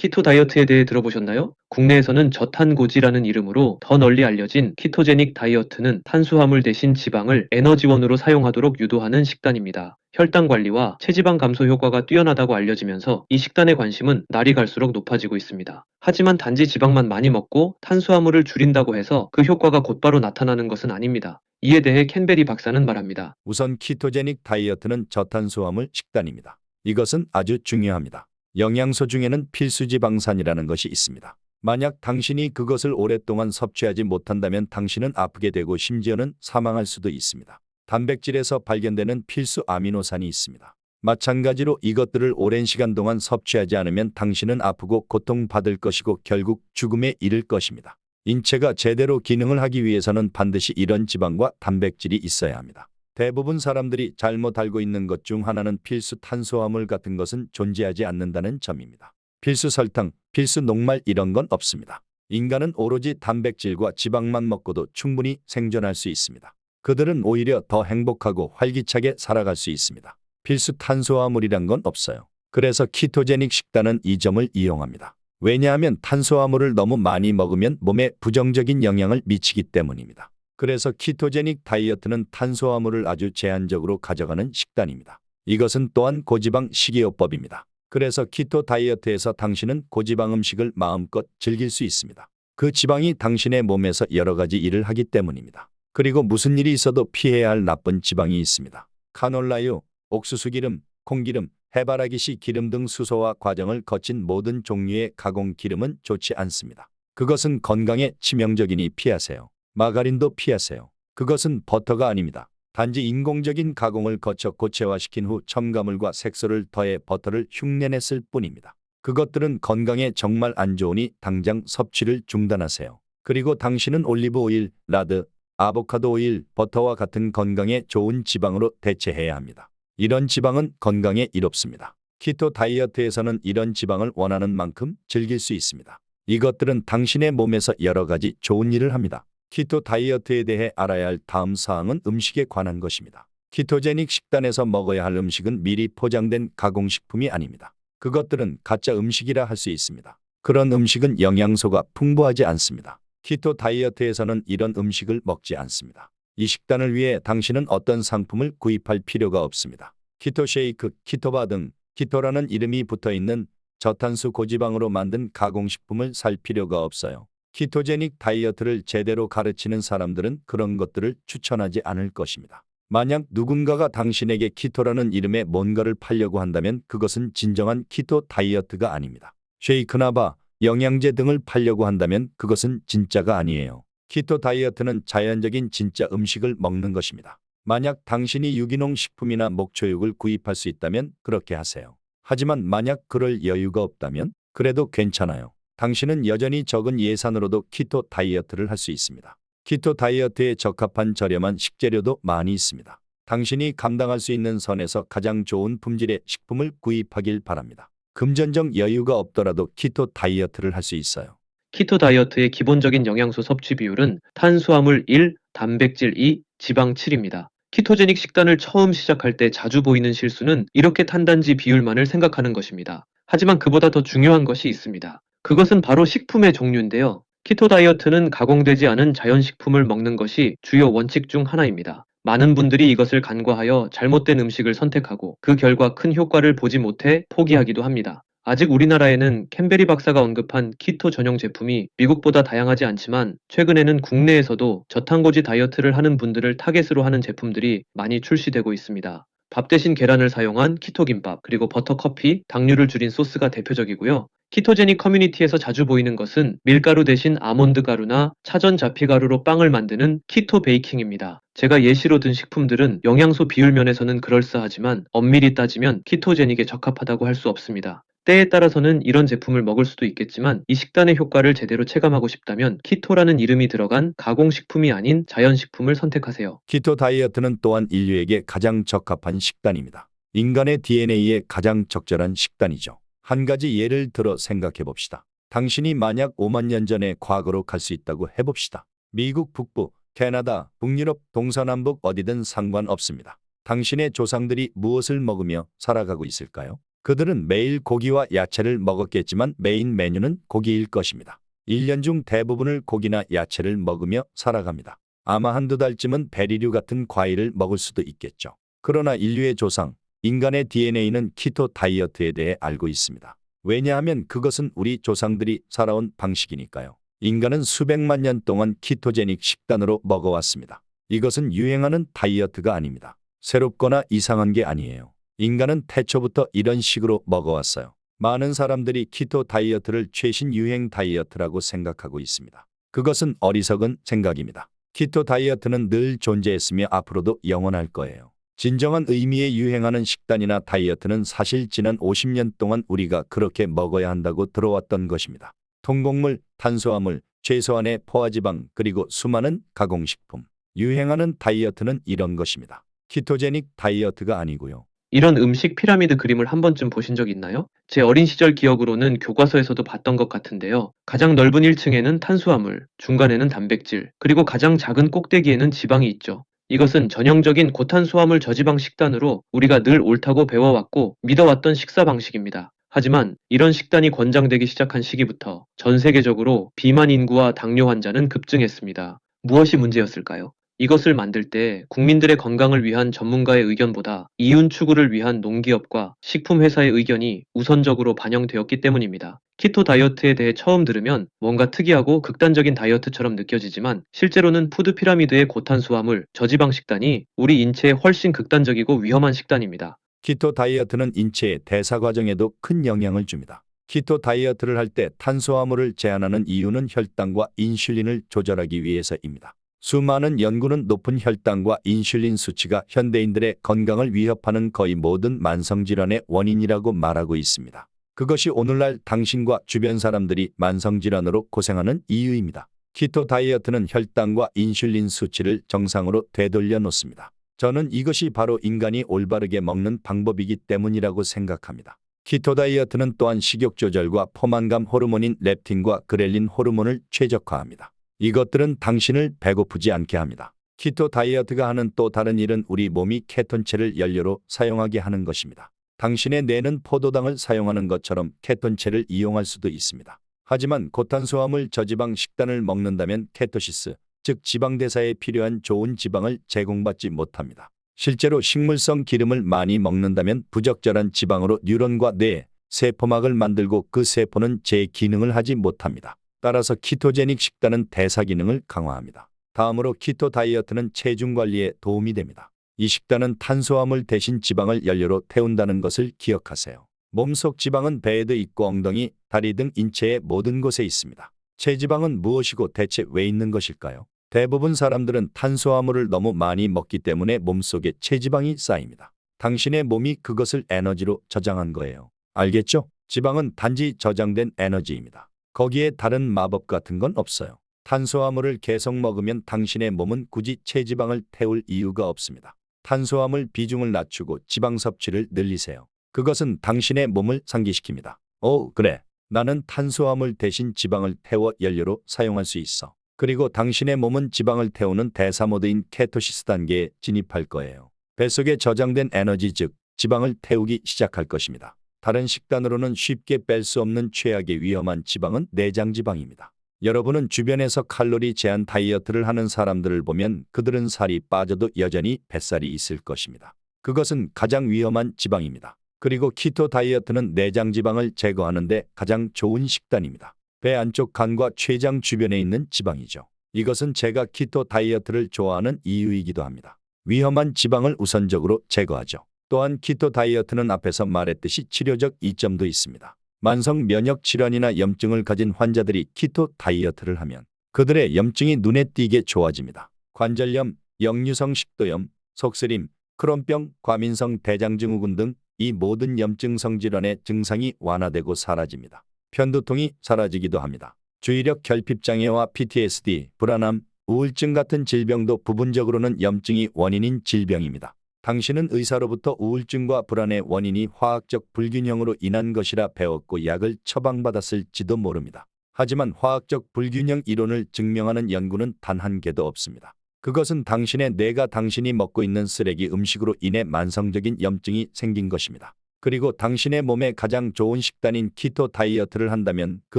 키토 다이어트에 대해 들어보셨나요? 국내에서는 저탄고지라는 이름으로 더 널리 알려진 키토제닉 다이어트는 탄수화물 대신 지방을 에너지원으로 사용하도록 유도하는 식단입니다. 혈당 관리와 체지방 감소 효과가 뛰어나다고 알려지면서 이 식단의 관심은 날이 갈수록 높아지고 있습니다. 하지만 단지 지방만 많이 먹고 탄수화물을 줄인다고 해서 그 효과가 곧바로 나타나는 것은 아닙니다. 이에 대해 캔베리 박사는 말합니다. 우선 키토제닉 다이어트는 저탄수화물 식단입니다. 이것은 아주 중요합니다. 영양소 중에는 필수지방산이라는 것이 있습니다. 만약 당신이 그것을 오랫동안 섭취하지 못한다면 당신은 아프게 되고 심지어는 사망할 수도 있습니다. 단백질에서 발견되는 필수 아미노산이 있습니다. 마찬가지로 이것들을 오랜 시간 동안 섭취하지 않으면 당신은 아프고 고통받을 것이고 결국 죽음에 이를 것입니다. 인체가 제대로 기능을 하기 위해서는 반드시 이런 지방과 단백질이 있어야 합니다. 대부분 사람들이 잘못 알고 있는 것 중 하나는 필수 탄수화물 같은 것은 존재하지 않는다는 점입니다. 필수 설탕, 필수 녹말 이런 건 없습니다. 인간은 오로지 단백질과 지방만 먹고도 충분히 생존할 수 있습니다. 그들은 오히려 더 행복하고 활기차게 살아갈 수 있습니다. 필수 탄수화물이란 건 없어요. 그래서 키토제닉 식단은 이 점을 이용합니다. 왜냐하면 탄수화물을 너무 많이 먹으면 몸에 부정적인 영향을 미치기 때문입니다. 그래서 키토제닉 다이어트는 탄수화물을 아주 제한적으로 가져가는 식단입니다. 이것은 또한 고지방 식이요법입니다. 그래서 키토 다이어트에서 당신은 고지방 음식을 마음껏 즐길 수 있습니다. 그 지방이 당신의 몸에서 여러 가지 일을 하기 때문입니다. 그리고 무슨 일이 있어도 피해야 할 나쁜 지방이 있습니다. 카놀라유, 옥수수기름, 콩기름, 해바라기씨 기름 등 수소화 과정을 거친 모든 종류의 가공 기름은 좋지 않습니다. 그것은 건강에 치명적이니 피하세요. 마가린도 피하세요. 그것은 버터가 아닙니다. 단지 인공적인 가공을 거쳐 고체화시킨 후 첨가물과 색소를 더해 버터를 흉내냈을 뿐입니다. 그것들은 건강에 정말 안 좋으니 당장 섭취를 중단하세요. 그리고 당신은 올리브 오일, 라드, 아보카도 오일, 버터와 같은 건강에 좋은 지방으로 대체해야 합니다. 이런 지방은 건강에 이롭습니다. 키토 다이어트에서는 이런 지방을 원하는 만큼 즐길 수 있습니다. 이것들은 당신의 몸에서 여러 가지 좋은 일을 합니다. 키토 다이어트에 대해 알아야 할 다음 사항은 음식에 관한 것입니다. 키토제닉 식단에서 먹어야 할 음식은 미리 포장된 가공식품이 아닙니다. 그것들은 가짜 음식이라 할 수 있습니다. 그런 음식은 영양소가 풍부하지 않습니다. 키토 다이어트에서는 이런 음식을 먹지 않습니다. 이 식단을 위해 당신은 어떤 상품을 구입할 필요가 없습니다. 키토 쉐이크, 키토바 등 키토라는 이름이 붙어있는 저탄수 고지방으로 만든 가공식품을 살 필요가 없어요. 키토제닉 다이어트를 제대로 가르치는 사람들은 그런 것들을 추천하지 않을 것입니다. 만약 누군가가 당신에게 키토라는 이름의 뭔가를 팔려고 한다면 그것은 진정한 키토 다이어트가 아닙니다. 쉐이크나 바, 영양제 등을 팔려고 한다면 그것은 진짜가 아니에요. 키토 다이어트는 자연적인 진짜 음식을 먹는 것입니다. 만약 당신이 유기농 식품이나 목초육을 구입할 수 있다면 그렇게 하세요. 하지만 만약 그럴 여유가 없다면 그래도 괜찮아요. 당신은 여전히 적은 예산으로도 키토 다이어트를 할 수 있습니다. 키토 다이어트에 적합한 저렴한 식재료도 많이 있습니다. 당신이 감당할 수 있는 선에서 가장 좋은 품질의 식품을 구입하길 바랍니다. 금전적 여유가 없더라도 키토 다이어트를 할 수 있어요. 키토 다이어트의 기본적인 영양소 섭취 비율은 탄수화물 1, 단백질 2, 지방 7입니다. 키토제닉 식단을 처음 시작할 때 자주 보이는 실수는 이렇게 탄단지 비율만을 생각하는 것입니다. 하지만 그보다 더 중요한 것이 있습니다. 그것은 바로 식품의 종류인데요. 키토 다이어트는 가공되지 않은 자연식품을 먹는 것이 주요 원칙 중 하나입니다. 많은 분들이 이것을 간과하여 잘못된 음식을 선택하고 그 결과 큰 효과를 보지 못해 포기하기도 합니다. 아직 우리나라에는 캔베리 박사가 언급한 키토 전용 제품이 미국보다 다양하지 않지만 최근에는 국내에서도 저탄고지 다이어트를 하는 분들을 타겟으로 하는 제품들이 많이 출시되고 있습니다. 밥 대신 계란을 사용한 키토 김밥, 그리고 버터 커피, 당류를 줄인 소스가 대표적이고요. 키토제닉 커뮤니티에서 자주 보이는 것은 밀가루 대신 아몬드 가루나 차전 자피가루로 빵을 만드는 키토 베이킹입니다. 제가 예시로 든 식품들은 영양소 비율 면에서는 그럴싸하지만 엄밀히 따지면 키토제닉에 적합하다고 할 수 없습니다. 때에 따라서는 이런 제품을 먹을 수도 있겠지만 이 식단의 효과를 제대로 체감하고 싶다면 키토라는 이름이 들어간 가공식품이 아닌 자연식품을 선택하세요. 키토 다이어트는 또한 인류에게 가장 적합한 식단입니다. 인간의 DNA에 가장 적절한 식단이죠. 한 가지 예를 들어 생각해 봅시다. 당신이 만약 5만 년 전에 과거로 갈 수 있다고 해봅시다. 미국 북부, 캐나다, 북유럽, 동서남북 어디든 상관없습니다. 당신의 조상들이 무엇을 먹으며 살아가고 있을까요? 그들은 매일 고기와 야채를 먹었겠지만 메인 메뉴는 고기일 것입니다. 1년 중 대부분을 고기나 야채를 먹으며 살아갑니다. 아마 한두 달쯤은 베리류 같은 과일을 먹을 수도 있겠죠. 그러나 인류의 조상, 인간의 DNA는 키토 다이어트에 대해 알고 있습니다. 왜냐하면 그것은 우리 조상들이 살아온 방식이니까요. 인간은 수백만 년 동안 키토제닉 식단으로 먹어왔습니다. 이것은 유행하는 다이어트가 아닙니다. 새롭거나 이상한 게 아니에요. 인간은 태초부터 이런 식으로 먹어왔어요. 많은 사람들이 키토 다이어트를 최신 유행 다이어트라고 생각하고 있습니다. 그것은 어리석은 생각입니다. 키토 다이어트는 늘 존재했으며 앞으로도 영원할 거예요. 진정한 의미의 유행하는 식단이나 다이어트는 사실 지난 50년 동안 우리가 그렇게 먹어야 한다고 들어왔던 것입니다. 통곡물, 탄수화물, 최소한의 포화지방, 그리고 수많은 가공식품. 유행하는 다이어트는 이런 것입니다. 키토제닉 다이어트가 아니고요. 이런 음식 피라미드 그림을 한 번쯤 보신 적 있나요? 제 어린 시절 기억으로는 교과서에서도 봤던 것 같은데요. 가장 넓은 1층에는 탄수화물, 중간에는 단백질, 그리고 가장 작은 꼭대기에는 지방이 있죠. 이것은 전형적인 고탄수화물 저지방 식단으로 우리가 늘 옳다고 배워왔고 믿어왔던 식사 방식입니다. 하지만 이런 식단이 권장되기 시작한 시기부터 전 세계적으로 비만 인구와 당뇨 환자는 급증했습니다. 무엇이 문제였을까요? 이것을 만들 때 국민들의 건강을 위한 전문가의 의견보다 이윤 추구를 위한 농기업과 식품회사의 의견이 우선적으로 반영되었기 때문입니다. 키토 다이어트에 대해 처음 들으면 뭔가 특이하고 극단적인 다이어트처럼 느껴지지만 실제로는 푸드 피라미드의 고탄수화물, 저지방 식단이 우리 인체에 훨씬 극단적이고 위험한 식단입니다. 키토 다이어트는 인체의 대사 과정에도 큰 영향을 줍니다. 키토 다이어트를 할 때 탄수화물을 제한하는 이유는 혈당과 인슐린을 조절하기 위해서입니다. 수많은 연구는 높은 혈당과 인슐린 수치가 현대인들의 건강을 위협하는 거의 모든 만성질환의 원인이라고 말하고 있습니다. 그것이 오늘날 당신과 주변 사람들이 만성질환으로 고생하는 이유입니다. 키토 다이어트는 혈당과 인슐린 수치를 정상으로 되돌려 놓습니다. 저는 이것이 바로 인간이 올바르게 먹는 방법이기 때문이라고 생각합니다. 키토 다이어트는 또한 식욕 조절과 포만감 호르몬인 렙틴과 그렐린 호르몬을 최적화합니다. 이것들은 당신을 배고프지 않게 합니다. 키토 다이어트가 하는 또 다른 일은 우리 몸이 케톤체를 연료로 사용하게 하는 것입니다. 당신의 뇌는 포도당을 사용하는 것처럼 케톤체를 이용할 수도 있습니다. 하지만 고탄수화물 저지방 식단을 먹는다면 케토시스, 즉 지방 대사에 필요한 좋은 지방을 제공받지 못합니다. 실제로 식물성 기름을 많이 먹는다면 부적절한 지방으로 뉴런과 뇌, 세포막을 만들고 그 세포는 제 기능을 하지 못합니다. 따라서 키토제닉 식단은 대사 기능을 강화합니다. 다음으로 키토 다이어트는 체중 관리에 도움이 됩니다. 이 식단은 탄수화물 대신 지방을 연료로 태운다는 것을 기억하세요. 몸속 지방은 배에도 있고 엉덩이, 다리 등 인체의 모든 곳에 있습니다. 체지방은 무엇이고 대체 왜 있는 것일까요? 대부분 사람들은 탄수화물을 너무 많이 먹기 때문에 몸속에 체지방이 쌓입니다. 당신의 몸이 그것을 에너지로 저장한 거예요. 알겠죠? 지방은 단지 저장된 에너지입니다. 거기에 다른 마법 같은 건 없어요. 탄수화물을 계속 먹으면 당신의 몸은 굳이 체지방을 태울 이유가 없습니다. 탄수화물 비중을 낮추고 지방 섭취를 늘리세요. 그것은 당신의 몸을 상기시킵니다. 오, 그래. 나는 탄수화물 대신 지방을 태워 연료로 사용할 수 있어. 그리고 당신의 몸은 지방을 태우는 대사 모드인 케토시스 단계에 진입할 거예요. 뱃속에 저장된 에너지 즉 지방을 태우기 시작할 것입니다. 다른 식단으로는 쉽게 뺄 수 없는 최악의 위험한 지방은 내장 지방입니다. 여러분은 주변에서 칼로리 제한 다이어트를 하는 사람들을 보면 그들은 살이 빠져도 여전히 뱃살이 있을 것입니다. 그것은 가장 위험한 지방입니다. 그리고 키토 다이어트는 내장 지방을 제거하는 데 가장 좋은 식단입니다. 배 안쪽 간과 췌장 주변에 있는 지방이죠. 이것은 제가 키토 다이어트를 좋아하는 이유이기도 합니다. 위험한 지방을 우선적으로 제거하죠. 또한 키토 다이어트는 앞에서 말했듯이 치료적 이점도 있습니다. 만성 면역 질환이나 염증을 가진 환자들이 키토 다이어트를 하면 그들의 염증이 눈에 띄게 좋아집니다. 관절염, 역류성 식도염, 속쓰림, 크론병, 과민성 대장증후군 등 이 모든 염증성 질환의 증상이 완화되고 사라집니다. 편두통이 사라지기도 합니다. 주의력 결핍장애와 PTSD, 불안함, 우울증 같은 질병도 부분적으로는 염증이 원인인 질병입니다. 당신은 의사로부터 우울증과 불안의 원인이 화학적 불균형으로 인한 것이라 배웠고 약을 처방받았을지도 모릅니다. 하지만 화학적 불균형 이론을 증명하는 연구는 단 한 개도 없습니다. 그것은 당신의 뇌가 당신이 먹고 있는 쓰레기 음식으로 인해 만성적인 염증이 생긴 것입니다. 그리고 당신의 몸에 가장 좋은 식단인 키토 다이어트를 한다면 그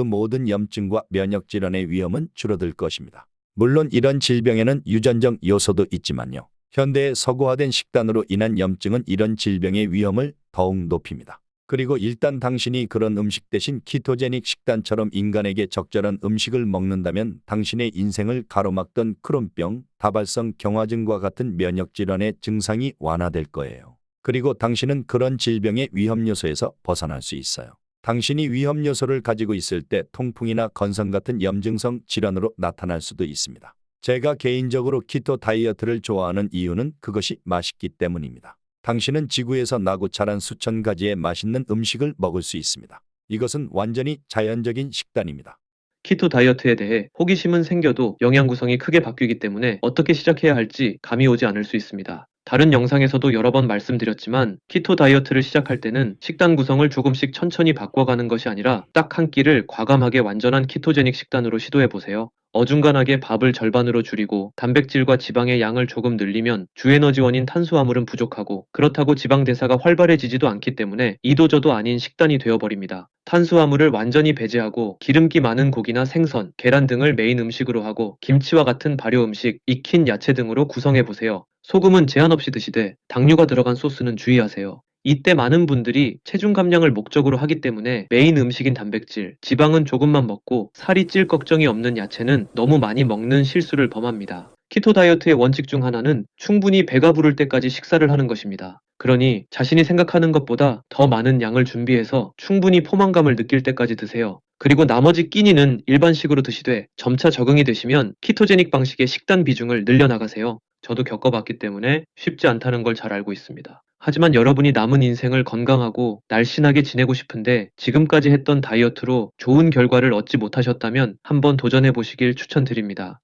모든 염증과 면역 질환의 위험은 줄어들 것입니다. 물론 이런 질병에는 유전적 요소도 있지만요. 현대의 서구화된 식단으로 인한 염증은 이런 질병의 위험을 더욱 높입니다. 그리고 일단 당신이 그런 음식 대신 키토제닉 식단처럼 인간에게 적절한 음식을 먹는다면 당신의 인생을 가로막던 크론병, 다발성 경화증과 같은 면역 질환의 증상이 완화될 거예요. 그리고 당신은 그런 질병의 위험 요소에서 벗어날 수 있어요. 당신이 위험 요소를 가지고 있을 때 통풍이나 건성 같은 염증성 질환으로 나타날 수도 있습니다. 제가 개인적으로 키토 다이어트를 좋아하는 이유는 그것이 맛있기 때문입니다. 당신은 지구에서 나고 자란 수천 가지의 맛있는 음식을 먹을 수 있습니다. 이것은 완전히 자연적인 식단입니다. 키토 다이어트에 대해 호기심은 생겨도 영양 구성이 크게 바뀌기 때문에 어떻게 시작해야 할지 감이 오지 않을 수 있습니다. 다른 영상에서도 여러 번 말씀드렸지만 키토 다이어트를 시작할 때는 식단 구성을 조금씩 천천히 바꿔가는 것이 아니라 딱 한 끼를 과감하게 완전한 키토제닉 식단으로 시도해 보세요. 어중간하게 밥을 절반으로 줄이고 단백질과 지방의 양을 조금 늘리면 주에너지원인 탄수화물은 부족하고 그렇다고 지방 대사가 활발해지지도 않기 때문에 이도저도 아닌 식단이 되어버립니다. 탄수화물을 완전히 배제하고 기름기 많은 고기나 생선, 계란 등을 메인 음식으로 하고 김치와 같은 발효 음식, 익힌 야채 등으로 구성해 보세요. 소금은 제한 없이 드시되 당류가 들어간 소스는 주의하세요. 이때 많은 분들이 체중 감량을 목적으로 하기 때문에 메인 음식인 단백질, 지방은 조금만 먹고 살이 찔 걱정이 없는 야채는 너무 많이 먹는 실수를 범합니다. 키토 다이어트의 원칙 중 하나는 충분히 배가 부를 때까지 식사를 하는 것입니다. 그러니 자신이 생각하는 것보다 더 많은 양을 준비해서 충분히 포만감을 느낄 때까지 드세요. 그리고 나머지 끼니는 일반식으로 드시되 점차 적응이 되시면 키토제닉 방식의 식단 비중을 늘려나가세요. 저도 겪어봤기 때문에 쉽지 않다는 걸 잘 알고 있습니다. 하지만 여러분이 남은 인생을 건강하고 날씬하게 지내고 싶은데 지금까지 했던 다이어트로 좋은 결과를 얻지 못하셨다면 한번 도전해 보시길 추천드립니다.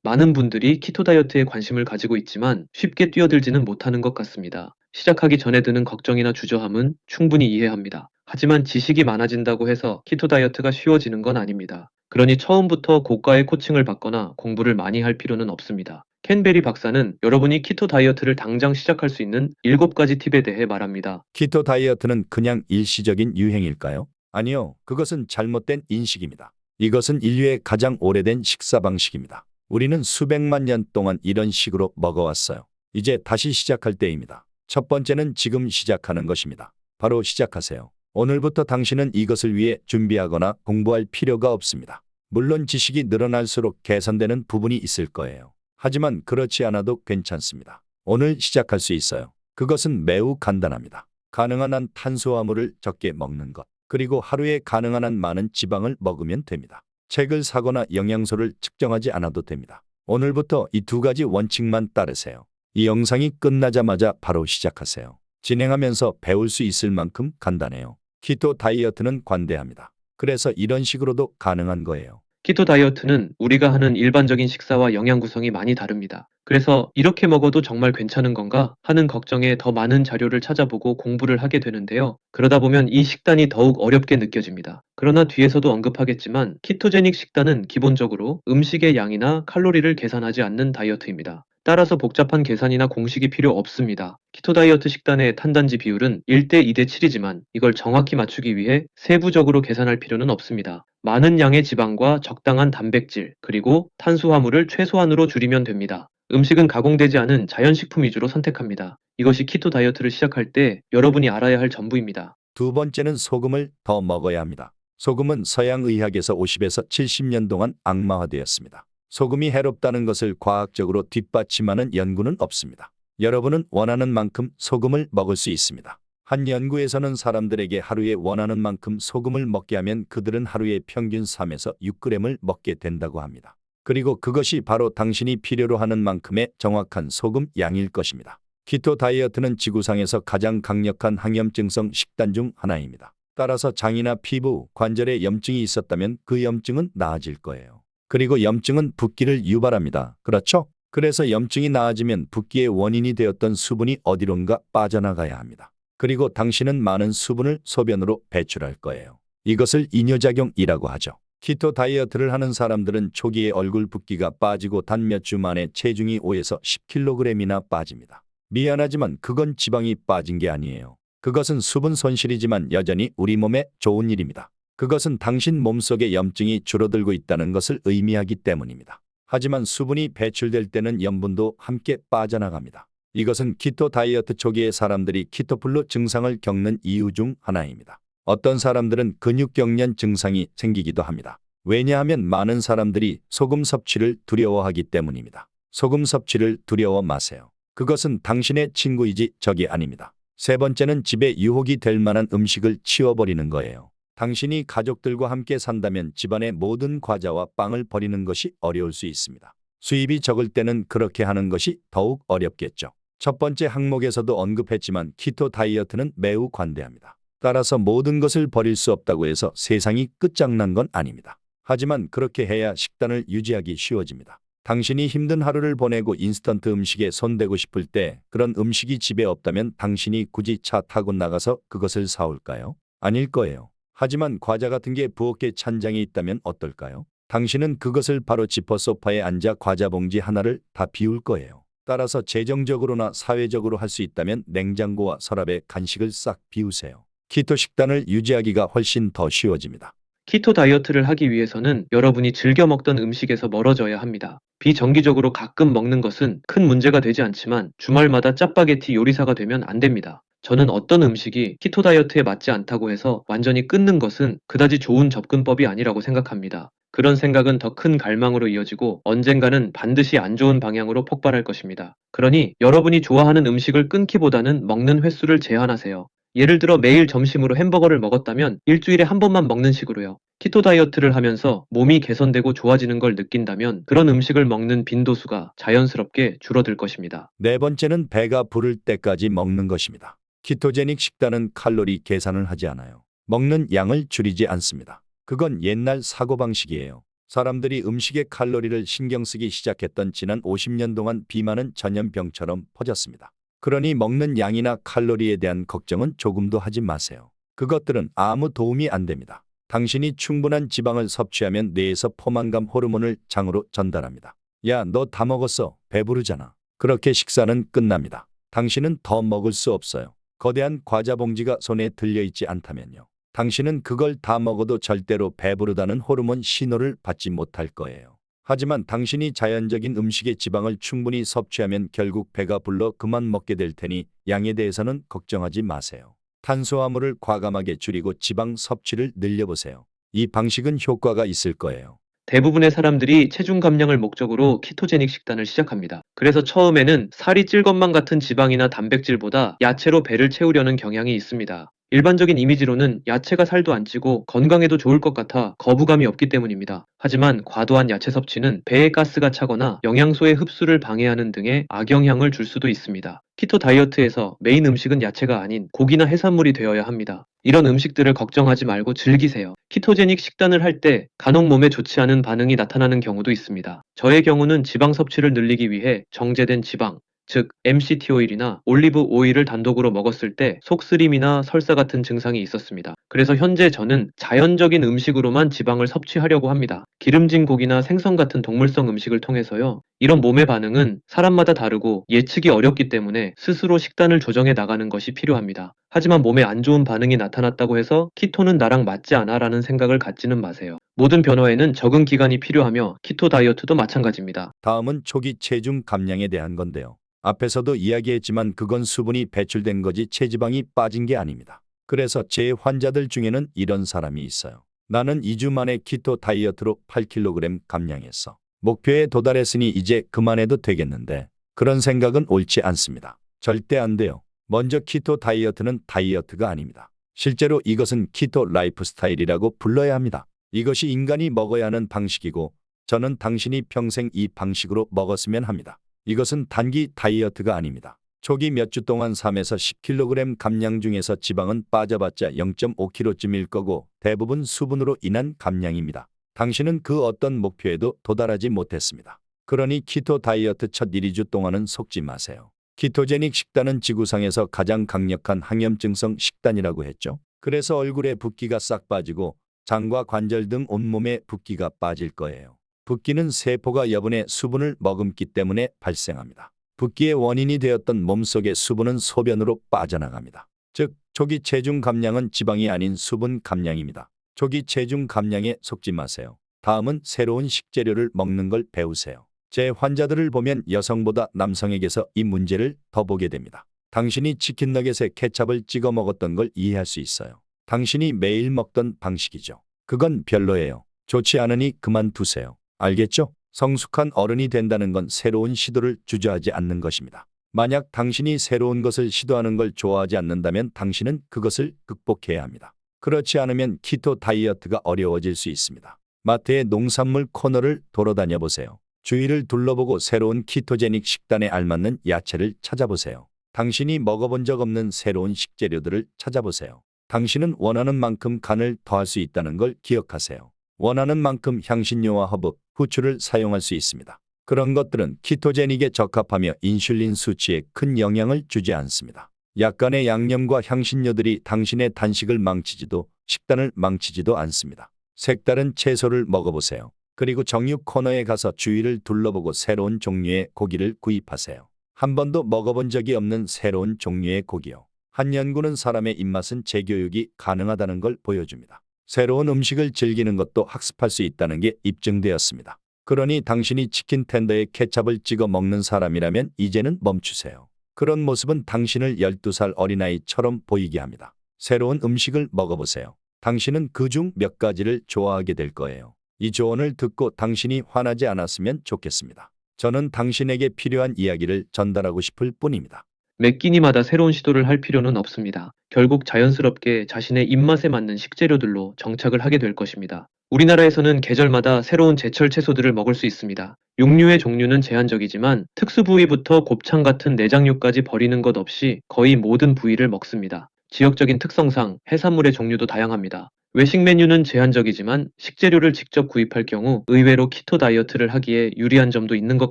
많은 분들이 키토 다이어트에 관심을 가지고 있지만 쉽게 뛰어들지는 못하는 것 같습니다. 시작하기 전에 드는 걱정이나 주저함은 충분히 이해합니다. 하지만 지식이 많아진다고 해서 키토 다이어트가 쉬워지는 건 아닙니다. 그러니 처음부터 고가의 코칭을 받거나 공부를 많이 할 필요는 없습니다. 켄 베리 박사는 여러분이 키토 다이어트를 당장 시작할 수 있는 7가지 팁에 대해 말합니다. 키토 다이어트는 그냥 일시적인 유행일까요? 아니요, 그것은 잘못된 인식입니다. 이것은 인류의 가장 오래된 식사 방식입니다. 우리는 수백만 년 동안 이런 식으로 먹어왔어요. 이제 다시 시작할 때입니다. 첫 번째는 지금 시작하는 것입니다. 바로 시작하세요. 오늘부터 당신은 이것을 위해 준비하거나 공부할 필요가 없습니다. 물론 지식이 늘어날수록 개선되는 부분이 있을 거예요. 하지만 그렇지 않아도 괜찮습니다. 오늘 시작할 수 있어요. 그것은 매우 간단합니다. 가능한 한 탄수화물을 적게 먹는 것, 그리고 하루에 가능한 한 많은 지방을 먹으면 됩니다. 책을 사거나 영양소를 측정하지 않아도 됩니다. 오늘부터 이 2가지 원칙만 따르세요. 이 영상이 끝나자마자 바로 시작하세요. 진행하면서 배울 수 있을 만큼 간단해요. 키토 다이어트는 관대합니다. 그래서 이런 식으로도 가능한 거예요. 키토 다이어트는 우리가 하는 일반적인 식사와 영양 구성이 많이 다릅니다. 그래서 이렇게 먹어도 정말 괜찮은 건가 하는 걱정에 더 많은 자료를 찾아보고 공부를 하게 되는데요. 그러다 보면 이 식단이 더욱 어렵게 느껴집니다. 그러나 뒤에서도 언급하겠지만 키토제닉 식단은 기본적으로 음식의 양이나 칼로리를 계산하지 않는 다이어트입니다. 따라서 복잡한 계산이나 공식이 필요 없습니다. 키토 다이어트 식단의 탄단지 비율은 1대 2대 7이지만 이걸 정확히 맞추기 위해 세부적으로 계산할 필요는 없습니다. 많은 양의 지방과 적당한 단백질, 그리고 탄수화물을 최소한으로 줄이면 됩니다. 음식은 가공되지 않은 자연식품 위주로 선택합니다. 이것이 키토 다이어트를 시작할 때 여러분이 알아야 할 전부입니다. 2번째는 소금을 더 먹어야 합니다. 소금은 서양 의학에서 50에서 70년 동안 악마화되었습니다. 소금이 해롭다는 것을 과학적으로 뒷받침하는 연구는 없습니다. 여러분은 원하는 만큼 소금을 먹을 수 있습니다. 한 연구에서는 사람들에게 하루에 원하는 만큼 소금을 먹게 하면 그들은 하루에 평균 3에서 6g을 먹게 된다고 합니다. 그리고 그것이 바로 당신이 필요로 하는 만큼의 정확한 소금 양일 것입니다. 키토 다이어트는 지구상에서 가장 강력한 항염증성 식단 중 하나입니다. 따라서 장이나 피부, 관절에 염증이 있었다면 그 염증은 나아질 거예요. 그리고 염증은 붓기를 유발합니다. 그렇죠? 그래서 염증이 나아지면 붓기의 원인이 되었던 수분이 어디론가 빠져나가야 합니다. 그리고 당신은 많은 수분을 소변으로 배출할 거예요. 이것을 이뇨작용이라고 하죠. 키토 다이어트를 하는 사람들은 초기에 얼굴 붓기가 빠지고 단 몇 주 만에 체중이 5에서 10kg이나 빠집니다. 미안하지만 그건 지방이 빠진 게 아니에요. 그것은 수분 손실이지만 여전히 우리 몸에 좋은 일입니다. 그것은 당신 몸속에 염증이 줄어들고 있다는 것을 의미하기 때문입니다. 하지만 수분이 배출될 때는 염분도 함께 빠져나갑니다. 이것은 키토 다이어트 초기에 사람들이 키토플루 증상을 겪는 이유 중 하나입니다. 어떤 사람들은 근육경련 증상이 생기기도 합니다. 왜냐하면 많은 사람들이 소금 섭취를 두려워하기 때문입니다. 소금 섭취를 두려워 마세요. 그것은 당신의 친구이지 적이 아닙니다. 세 번째는 집에 유혹이 될 만한 음식을 치워버리는 거예요. 당신이 가족들과 함께 산다면 집안의 모든 과자와 빵을 버리는 것이 어려울 수 있습니다. 수입이 적을 때는 그렇게 하는 것이 더욱 어렵겠죠. 첫 번째 항목에서도 언급했지만 키토 다이어트는 매우 관대합니다. 따라서 모든 것을 버릴 수 없다고 해서 세상이 끝장난 건 아닙니다. 하지만 그렇게 해야 식단을 유지하기 쉬워집니다. 당신이 힘든 하루를 보내고 인스턴트 음식에 손대고 싶을 때 그런 음식이 집에 없다면 당신이 굳이 차 타고 나가서 그것을 사올까요? 아닐 거예요. 하지만 과자 같은 게 부엌에 찬장에 있다면 어떨까요? 당신은 그것을 바로 짚어 소파에 앉아 과자 봉지 하나를 다 비울 거예요. 따라서 재정적으로나 사회적으로 할 수 있다면 냉장고와 서랍에 간식을 싹 비우세요. 키토 식단을 유지하기가 훨씬 더 쉬워집니다. 키토 다이어트를 하기 위해서는 여러분이 즐겨 먹던 음식에서 멀어져야 합니다. 비정기적으로 가끔 먹는 것은 큰 문제가 되지 않지만 주말마다 짜파게티 요리사가 되면 안 됩니다. 저는 어떤 음식이 키토 다이어트에 맞지 않다고 해서 완전히 끊는 것은 그다지 좋은 접근법이 아니라고 생각합니다. 그런 생각은 더 큰 갈망으로 이어지고 언젠가는 반드시 안 좋은 방향으로 폭발할 것입니다. 그러니 여러분이 좋아하는 음식을 끊기보다는 먹는 횟수를 제한하세요. 예를 들어 매일 점심으로 햄버거를 먹었다면 일주일에 한 번만 먹는 식으로요. 키토 다이어트를 하면서 몸이 개선되고 좋아지는 걸 느낀다면 그런 음식을 먹는 빈도수가 자연스럽게 줄어들 것입니다. 네 번째는 배가 부를 때까지 먹는 것입니다. 키토제닉 식단은 칼로리 계산을 하지 않아요. 먹는 양을 줄이지 않습니다. 그건 옛날 사고방식이에요. 사람들이 음식의 칼로리를 신경 쓰기 시작했던 지난 50년 동안 비만은 전염병처럼 퍼졌습니다. 그러니 먹는 양이나 칼로리에 대한 걱정은 조금도 하지 마세요. 그것들은 아무 도움이 안 됩니다. 당신이 충분한 지방을 섭취하면 뇌에서 포만감 호르몬을 장으로 전달합니다. 야, 너 다 먹었어. 배부르잖아. 그렇게 식사는 끝납니다. 당신은 더 먹을 수 없어요. 거대한 과자 봉지가 손에 들려있지 않다면요. 당신은 그걸 다 먹어도 절대로 배부르다는 호르몬 신호를 받지 못할 거예요. 하지만 당신이 자연적인 음식의 지방을 충분히 섭취하면 결국 배가 불러 그만 먹게 될 테니 양에 대해서는 걱정하지 마세요. 탄수화물을 과감하게 줄이고 지방 섭취를 늘려보세요. 이 방식은 효과가 있을 거예요. 대부분의 사람들이 체중 감량을 목적으로 키토제닉 식단을 시작합니다. 그래서 처음에는 살이 찔 것만 같은 지방이나 단백질보다 야채로 배를 채우려는 경향이 있습니다. 일반적인 이미지로는 야채가 살도 안 찌고 건강에도 좋을 것 같아 거부감이 없기 때문입니다. 하지만 과도한 야채 섭취는 배에 가스가 차거나 영양소의 흡수를 방해하는 등의 악영향을 줄 수도 있습니다. 키토 다이어트에서 메인 음식은 야채가 아닌 고기나 해산물이 되어야 합니다. 이런 음식들을 걱정하지 말고 즐기세요. 키토제닉 식단을 할 때 간혹 몸에 좋지 않은 반응이 나타나는 경우도 있습니다. 저의 경우는 지방 섭취를 늘리기 위해 정제된 지방, 즉 MCT 오일이나 올리브 오일을 단독으로 먹었을 때 속쓰림이나 설사 같은 증상이 있었습니다. 그래서 현재 저는 자연적인 음식으로만 지방을 섭취하려고 합니다. 기름진 고기나 생선 같은 동물성 음식을 통해서요. 이런 몸의 반응은 사람마다 다르고 예측이 어렵기 때문에 스스로 식단을 조정해 나가는 것이 필요합니다. 하지만 몸에 안 좋은 반응이 나타났다고 해서 키토는 나랑 맞지 않아 라는 생각을 갖지는 마세요. 모든 변화에는 적응 기간이 필요하며 키토 다이어트도 마찬가지입니다. 다음은 초기 체중 감량에 대한 건데요. 앞에서도 이야기했지만 그건 수분이 배출된 거지 체지방이 빠진 게 아닙니다. 그래서 제 환자들 중에는 이런 사람이 있어요. 나는 2주 만에 키토 다이어트로 8kg 감량했어. 목표에 도달했으니 이제 그만해도 되겠는데 그런 생각은 옳지 않습니다. 절대 안 돼요. 먼저 키토 다이어트는 다이어트가 아닙니다. 실제로 이것은 키토 라이프 스타일이라고 불러야 합니다. 이것이 인간이 먹어야 하는 방식이고 저는 당신이 평생 이 방식으로 먹었으면 합니다. 이것은 단기 다이어트가 아닙니다. 초기 몇 주 동안 3에서 10kg 감량 중에서 지방은 빠져봤자 0.5kg쯤일 거고 대부분 수분으로 인한 감량입니다. 당신은 그 어떤 목표에도 도달하지 못했습니다. 그러니 키토 다이어트 첫 1, 2주 동안은 속지 마세요. 키토제닉 식단은 지구상에서 가장 강력한 항염증성 식단이라고 했죠. 그래서 얼굴에 붓기가 싹 빠지고 장과 관절 등 온몸에 붓기가 빠질 거예요. 붓기는 세포가 여분의 수분을 머금기 때문에 발생합니다. 붓기의 원인이 되었던 몸속의 수분은 소변으로 빠져나갑니다. 즉, 초기 체중 감량은 지방이 아닌 수분 감량입니다. 초기 체중 감량에 속지 마세요. 다음은 새로운 식재료를 먹는 걸 배우세요. 제 환자들을 보면 여성보다 남성에게서 이 문제를 더 보게 됩니다. 당신이 치킨 너겟에 케찹을 찍어 먹었던 걸 이해할 수 있어요. 당신이 매일 먹던 방식이죠. 그건 별로예요. 좋지 않으니 그만두세요. 알겠죠? 성숙한 어른이 된다는 건 새로운 시도를 주저하지 않는 것입니다. 만약 당신이 새로운 것을 시도하는 걸 좋아하지 않는다면 당신은 그것을 극복해야 합니다. 그렇지 않으면 키토 다이어트가 어려워질 수 있습니다. 마트의 농산물 코너를 돌아다녀 보세요. 주위를 둘러보고 새로운 키토제닉 식단에 알맞는 야채를 찾아보세요. 당신이 먹어본 적 없는 새로운 식재료들을 찾아보세요. 당신은 원하는 만큼 간을 더할 수 있다는 걸 기억하세요. 원하는 만큼 향신료와 허브, 후추를 사용할 수 있습니다. 그런 것들은 키토제닉에 적합하며 인슐린 수치에 큰 영향을 주지 않습니다. 약간의 양념과 향신료들이 당신의 단식을 망치지도 식단을 망치지도 않습니다. 색다른 채소를 먹어보세요. 그리고 정육 코너에 가서 주위를 둘러보고 새로운 종류의 고기를 구입하세요. 한 번도 먹어본 적이 없는 새로운 종류의 고기요. 한 연구는 사람의 입맛은 재교육이 가능하다는 걸 보여줍니다. 새로운 음식을 즐기는 것도 학습할 수 있다는 게 입증되었습니다. 그러니 당신이 치킨 텐더에 케찹을 찍어 먹는 사람이라면 이제는 멈추세요. 그런 모습은 당신을 12살 어린아이처럼 보이게 합니다. 새로운 음식을 먹어보세요. 당신은 그중 몇 가지를 좋아하게 될 거예요. 이 조언을 듣고 당신이 화나지 않았으면 좋겠습니다. 저는 당신에게 필요한 이야기를 전달하고 싶을 뿐입니다. 매 끼니마다 새로운 시도를 할 필요는 없습니다. 결국 자연스럽게 자신의 입맛에 맞는 식재료들로 정착을 하게 될 것입니다. 우리나라에서는 계절마다 새로운 제철 채소들을 먹을 수 있습니다. 육류의 종류는 제한적이지만 특수 부위부터 곱창 같은 내장류까지 버리는 것 없이 거의 모든 부위를 먹습니다. 지역적인 특성상 해산물의 종류도 다양합니다. 외식 메뉴는 제한적이지만 식재료를 직접 구입할 경우 의외로 키토 다이어트를 하기에 유리한 점도 있는 것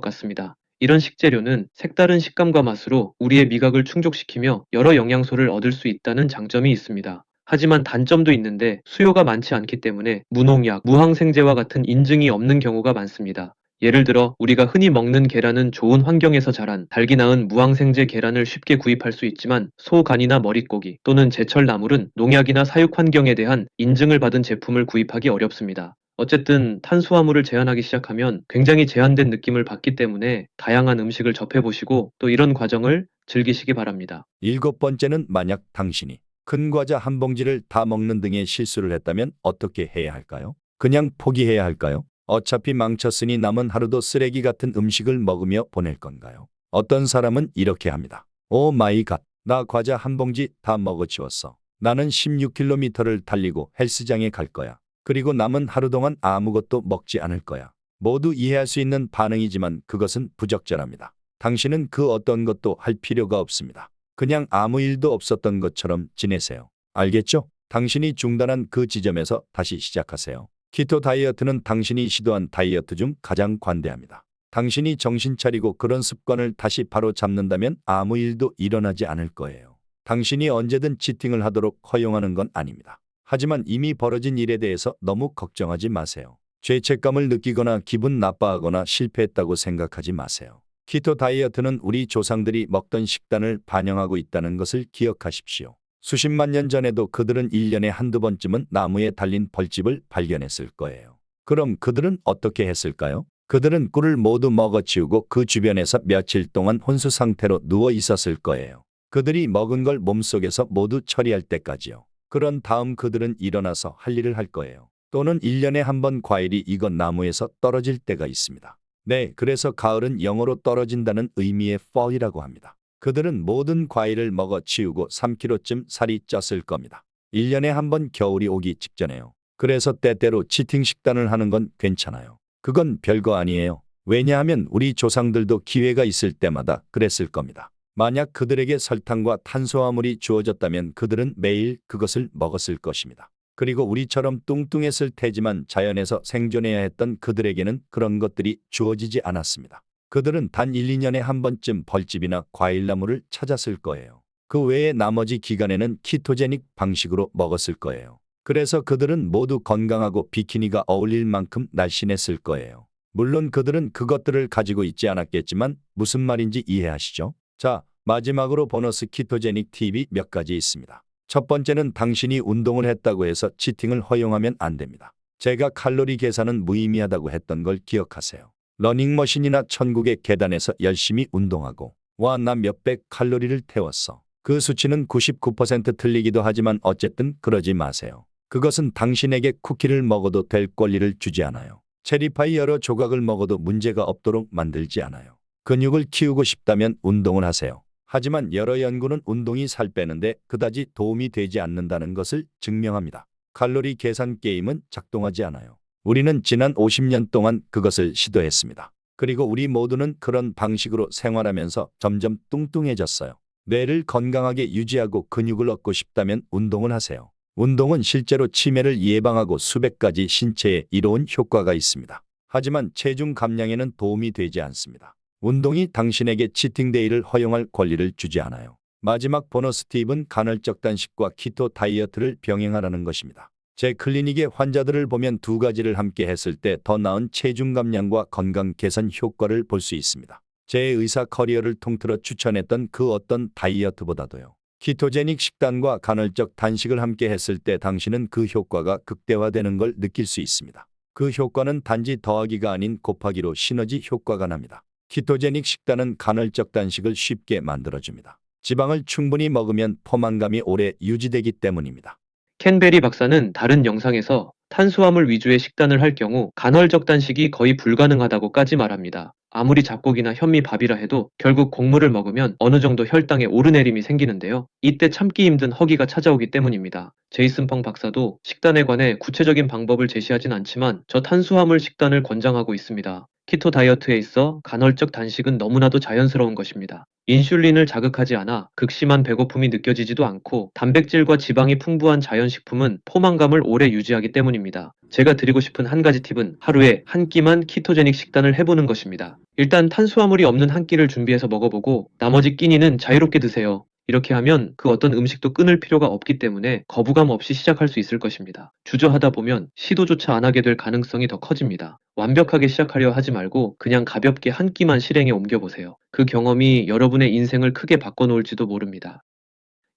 같습니다. 이런 식재료는 색다른 식감과 맛으로 우리의 미각을 충족시키며 여러 영양소를 얻을 수 있다는 장점이 있습니다. 하지만 단점도 있는데 수요가 많지 않기 때문에 무농약, 무항생제와 같은 인증이 없는 경우가 많습니다. 예를 들어 우리가 흔히 먹는 계란은 좋은 환경에서 자란 달기 낳은 무항생제 계란을 쉽게 구입할 수 있지만 소 간이나 머릿고기 또는 제철 나물은 농약이나 사육 환경에 대한 인증을 받은 제품을 구입하기 어렵습니다. 어쨌든 탄수화물을 제한하기 시작하면 굉장히 제한된 느낌을 받기 때문에 다양한 음식을 접해보시고 또 이런 과정을 즐기시기 바랍니다. 7번째는 만약 당신이 큰 과자 한 봉지를 다 먹는 등의 실수를 했다면 어떻게 해야 할까요? 그냥 포기해야 할까요? 어차피 망쳤으니 남은 하루도 쓰레기 같은 음식을 먹으며 보낼 건가요? 어떤 사람은 이렇게 합니다. 오 마이 갓, 나 과자 한 봉지 다 먹어치웠어. 나는 16km를 달리고 헬스장에 갈 거야. 그리고 남은 하루 동안 아무것도 먹지 않을 거야. 모두 이해할 수 있는 반응이지만 그것은 부적절합니다. 당신은 그 어떤 것도 할 필요가 없습니다. 그냥 아무 일도 없었던 것처럼 지내세요. 알겠죠? 당신이 중단한 그 지점에서 다시 시작하세요. 키토 다이어트는 당신이 시도한 다이어트 중 가장 관대합니다. 당신이 정신 차리고 그런 습관을 다시 바로 잡는다면 아무 일도 일어나지 않을 거예요. 당신이 언제든 치팅을 하도록 허용하는 건 아닙니다. 하지만 이미 벌어진 일에 대해서 너무 걱정하지 마세요. 죄책감을 느끼거나 기분 나빠하거나 실패했다고 생각하지 마세요. 키토 다이어트는 우리 조상들이 먹던 식단을 반영하고 있다는 것을 기억하십시오. 수십만 년 전에도 그들은 1년에 한두 번쯤은 나무에 달린 벌집을 발견했을 거예요. 그럼 그들은 어떻게 했을까요? 그들은 꿀을 모두 먹어치우고 그 주변에서 며칠 동안 혼수 상태로 누워 있었을 거예요. 그들이 먹은 걸 몸속에서 모두 처리할 때까지요. 그런 다음 그들은 일어나서 할 일을 할 거예요. 또는 1년에 한 번 과일이 익은 나무에서 떨어질 때가 있습니다. 네, 그래서 가을은 영어로 떨어진다는 의미의 fall이라고 합니다. 그들은 모든 과일을 먹어치우고 3kg쯤 살이 쪘을 겁니다. 1년에 한 번 겨울이 오기 직전에요. 그래서 때때로 치팅 식단을 하는 건 괜찮아요. 그건 별거 아니에요. 왜냐하면 우리 조상들도 기회가 있을 때마다 그랬을 겁니다. 만약 그들에게 설탕과 탄수화물이 주어졌다면 그들은 매일 그것을 먹었을 것입니다. 그리고 우리처럼 뚱뚱했을 테지만 자연에서 생존해야 했던 그들에게는 그런 것들이 주어지지 않았습니다. 그들은 단 1, 2년에 한 번쯤 벌집이나 과일나무를 찾았을 거예요. 그 외에 나머지 기간에는 키토제닉 방식으로 먹었을 거예요. 그래서 그들은 모두 건강하고 비키니가 어울릴 만큼 날씬했을 거예요. 물론 그들은 그것들을 가지고 있지 않았겠지만 무슨 말인지 이해하시죠? 자, 마지막으로 보너스 키토제닉 팁이 몇 가지 있습니다. 첫 번째는 당신이 운동을 했다고 해서 치팅을 허용하면 안 됩니다. 제가 칼로리 계산은 무의미하다고 했던 걸 기억하세요. 러닝머신이나 천국의 계단에서 열심히 운동하고 와, 나 몇백 칼로리를 태웠어. 그 수치는 99% 틀리기도 하지만 어쨌든 그러지 마세요. 그것은 당신에게 쿠키를 먹어도 될 권리를 주지 않아요. 체리파이 여러 조각을 먹어도 문제가 없도록 만들지 않아요. 근육을 키우고 싶다면 운동을 하세요. 하지만 여러 연구는 운동이 살 빼는데 그다지 도움이 되지 않는다는 것을 증명합니다. 칼로리 계산 게임은 작동하지 않아요. 우리는 지난 50년 동안 그것을 시도했습니다. 그리고 우리 모두는 그런 방식으로 생활하면서 점점 뚱뚱해졌어요. 뇌를 건강하게 유지하고 근육을 얻고 싶다면 운동을 하세요. 운동은 실제로 치매를 예방하고 수백 가지 신체에 이로운 효과가 있습니다. 하지만 체중 감량에는 도움이 되지 않습니다. 운동이 당신에게 치팅데이를 허용할 권리를 주지 않아요. 마지막 보너스 팁은 간헐적 단식과 키토 다이어트를 병행하라는 것입니다. 제 클리닉의 환자들을 보면 두 가지를 함께 했을 때 더 나은 체중 감량과 건강 개선 효과를 볼 수 있습니다. 제 의사 커리어를 통틀어 추천했던 그 어떤 다이어트보다도요. 키토제닉 식단과 간헐적 단식을 함께 했을 때 당신은 그 효과가 극대화되는 걸 느낄 수 있습니다. 그 효과는 단지 더하기가 아닌 곱하기로 시너지 효과가 납니다. 키토제닉 식단은 간헐적 단식을 쉽게 만들어줍니다. 지방을 충분히 먹으면 포만감이 오래 유지되기 때문입니다. 켄 베리 박사는 다른 영상에서 탄수화물 위주의 식단을 할 경우 간헐적 단식이 거의 불가능하다고까지 말합니다. 아무리 잡곡이나 현미밥이라 해도 결국 곡물을 먹으면 어느 정도 혈당에 오르내림이 생기는데요. 이때 참기 힘든 허기가 찾아오기 때문입니다. 제이슨 펑 박사도 식단에 관해 구체적인 방법을 제시하진 않지만 저탄수화물 식단을 권장하고 있습니다. 키토 다이어트에 있어 간헐적 단식은 너무나도 자연스러운 것입니다. 인슐린을 자극하지 않아 극심한 배고픔이 느껴지지도 않고 단백질과 지방이 풍부한 자연식품은 포만감을 오래 유지하기 때문입니다. 제가 드리고 싶은 한 가지 팁은 하루에 한 끼만 키토제닉 식단을 해보는 것입니다. 일단 탄수화물이 없는 한 끼를 준비해서 먹어보고 나머지 끼니는 자유롭게 드세요. 이렇게 하면 그 어떤 음식도 끊을 필요가 없기 때문에 거부감 없이 시작할 수 있을 것입니다. 주저하다 보면 시도조차 안 하게 될 가능성이 더 커집니다. 완벽하게 시작하려 하지 말고 그냥 가볍게 한 끼만 실행에 옮겨보세요. 그 경험이 여러분의 인생을 크게 바꿔놓을지도 모릅니다.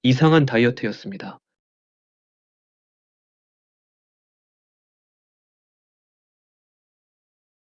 이상한 다이어트였습니다.